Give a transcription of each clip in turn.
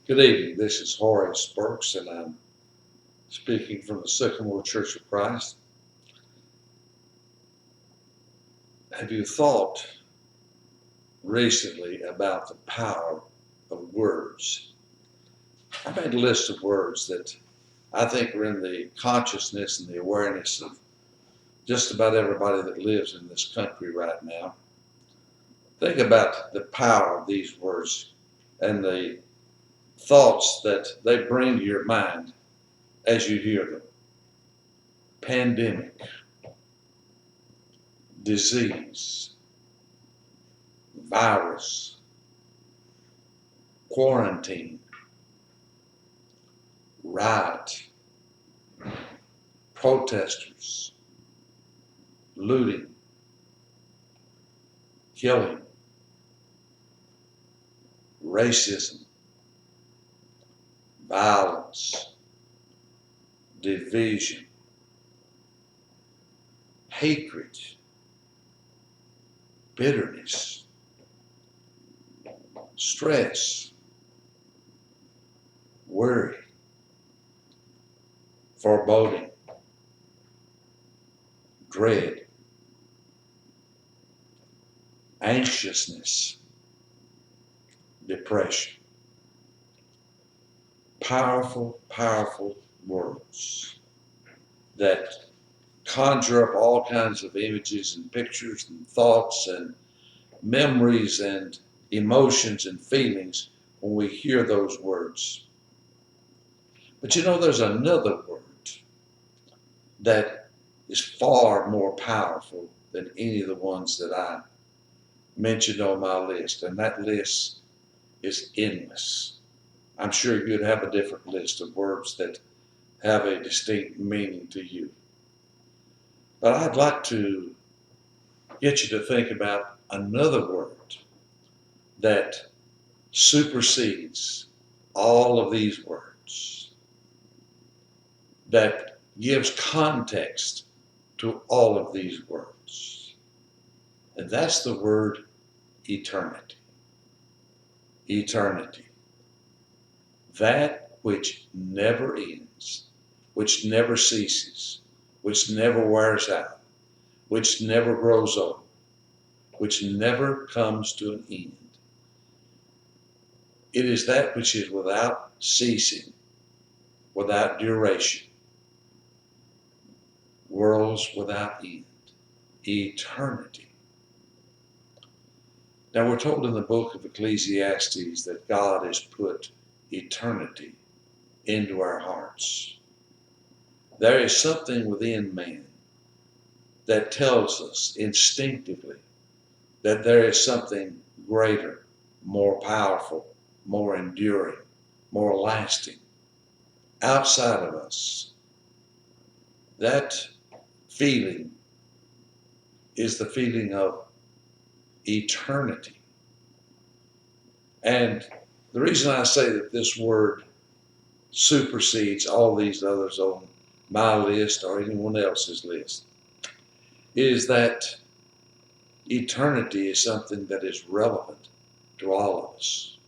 Good evening. This is Horace Burks, and I'm speaking from the Sycamore Church of Christ. Have you thought recently about the power of words? I made a list of words that I think are in the consciousness and the awareness of just about everybody that lives in this country right now. Think about the power of these words and the thoughts that they bring to your mind as you hear them. Pandemic, disease, virus, quarantine, riot, protesters, looting, killing, racism, violence, division, hatred, bitterness, stress, worry, foreboding, dread, anxiousness, depression. Powerful, powerful words that conjure up all kinds of images and pictures and thoughts and memories and emotions and feelings when we hear those words. But you know, there's another word that is far more powerful than any of the ones that I mentioned on my list, and that list is endless. I'm sure you'd have a different list of words that have a distinct meaning to you. But I'd like to get you to think about another word that supersedes all of these words, that gives context to all of these words. And that's the word eternity. Eternity. That which never ends, which never ceases, which never wears out, which never grows old, which never comes to an end. It is that which is without ceasing, without duration, worlds without end, eternity. Now we're told in the book of Ecclesiastes that God has put eternity into our hearts. There is something within man that tells us instinctively that there is something greater, more powerful, more enduring, more lasting outside of us. That feeling is the feeling of eternity. And the reason I say that this word supersedes all these others on my list or anyone else's list is that eternity is something that is relevant to all of us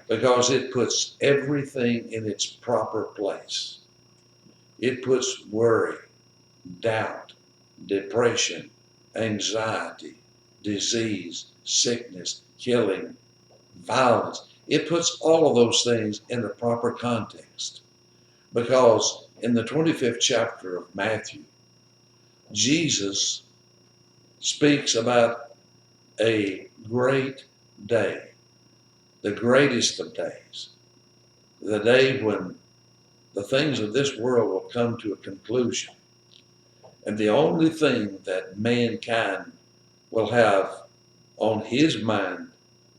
because it puts everything in its proper place. It puts worry, doubt, depression, anxiety, disease, sickness, killing, violence. It puts all of those things in the proper context because in the 25th chapter of Matthew, Jesus speaks about a great day, the greatest of days, the day when the things of this world will come to a conclusion. And the only thing that mankind will have on his mind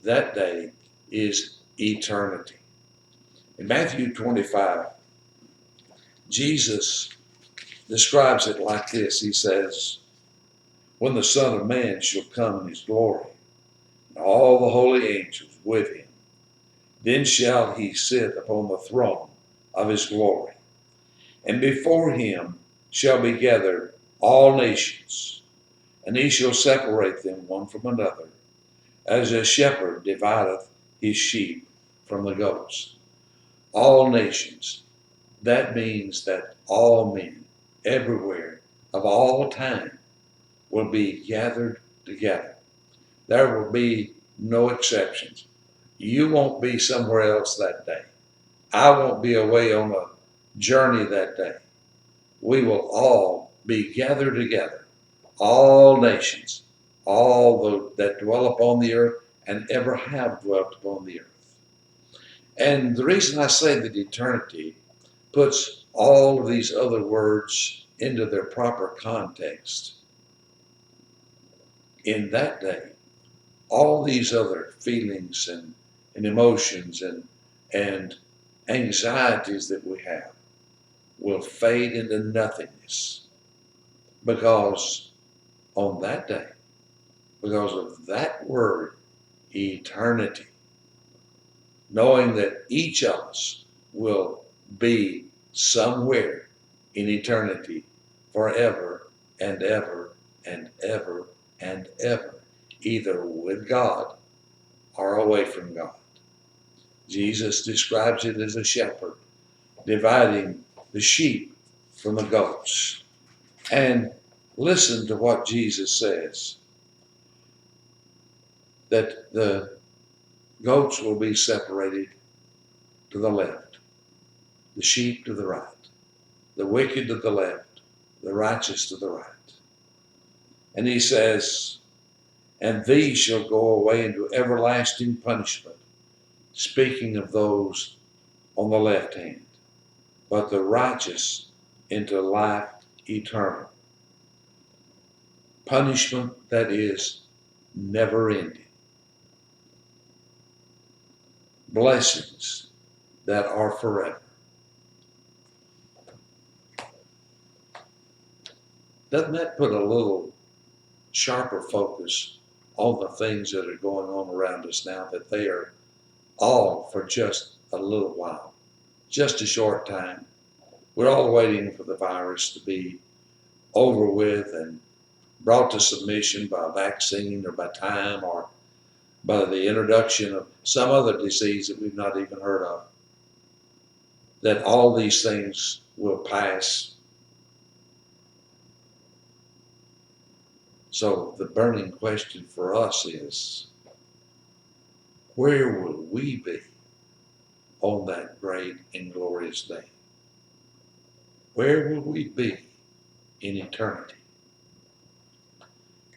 that day is eternity. In Matthew 25, Jesus describes it like this. He says, when the Son of Man shall come in his glory, and all the holy angels with him, then shall he sit upon the throne of his glory. And before him shall be gathered all nations, and he shall separate them one from another, as a shepherd divideth his sheep from the goats. All nations. That means that all men, everywhere, of all time, will be gathered together. There will be no exceptions. You won't be somewhere else that day. I won't be away on a journey that day. We will all be gathered together, all nations, all that dwell upon the earth and ever have dwelt upon the earth. And the reason I say that eternity puts all of these other words into their proper context. In that day, all these other feelings and emotions and anxieties that we have will fade into nothingness because on that day, because of that word, eternity, knowing that each of us will be somewhere in eternity forever and ever and ever and ever, either with God or away from God. Jesus describes it as a shepherd dividing the sheep from the goats. And listen to what Jesus says, that the goats will be separated to the left, the sheep to the right, the wicked to the left, the righteous to the right. And he says, and these shall go away into everlasting punishment, speaking of those on the left hand, but the righteous into life eternal. Punishment that is never ending. Blessings that are forever. Doesn't that put a little sharper focus on the things that are going on around us now, that they are all for just a little while, just a short time? We're all waiting for the virus to be over with and brought to submission by vaccine or by time or by the introduction of some other disease that we've not even heard of. That all these things will pass. So the burning question for us is, where will we be on that great and glorious day? Where will we be in eternity?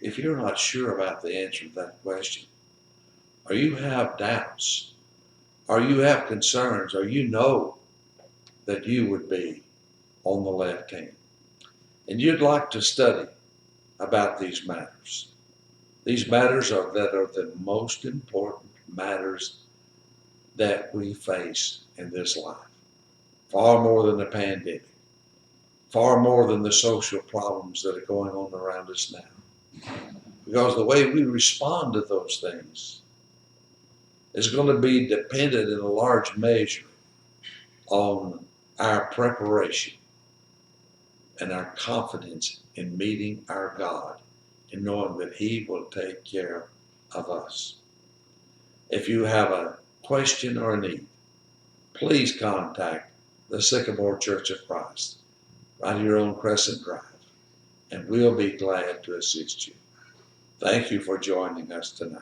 If you're not sure about the answer to that question, or you have doubts, or you have concerns, or you know that you would be on the left hand, and you'd like to study about these matters. These matters are the most important matters that we face in this life, far more than the pandemic, far more than the social problems that are going on around us now. Because the way we respond to those things is going to be dependent in a large measure on our preparation and our confidence in meeting our God and knowing that He will take care of us. If you have a question or a need, please contact the Sycamore Church of Christ right here on Crescent Drive, and we'll be glad to assist you. Thank you for joining us tonight.